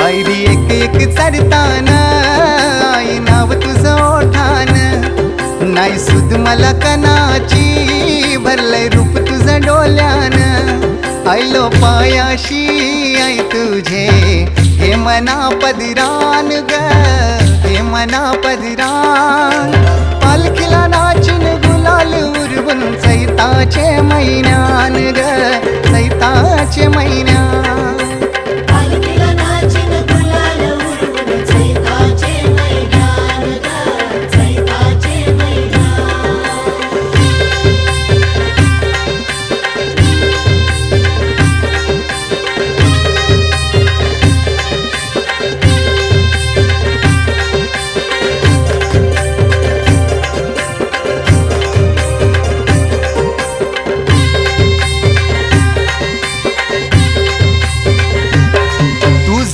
आयरी एक एक चढतान आई नाव तुझं ओठान नाही सुद मला कणाची भरलंय रूप तुझं डोल्यान आयलो पायाशी आई तुझे हे मना पदिरान ग हे मना पदिरान पालखीला नाचिन गुलाल उरवून चैताचे महिन्यान ग चैताचे महिन्यान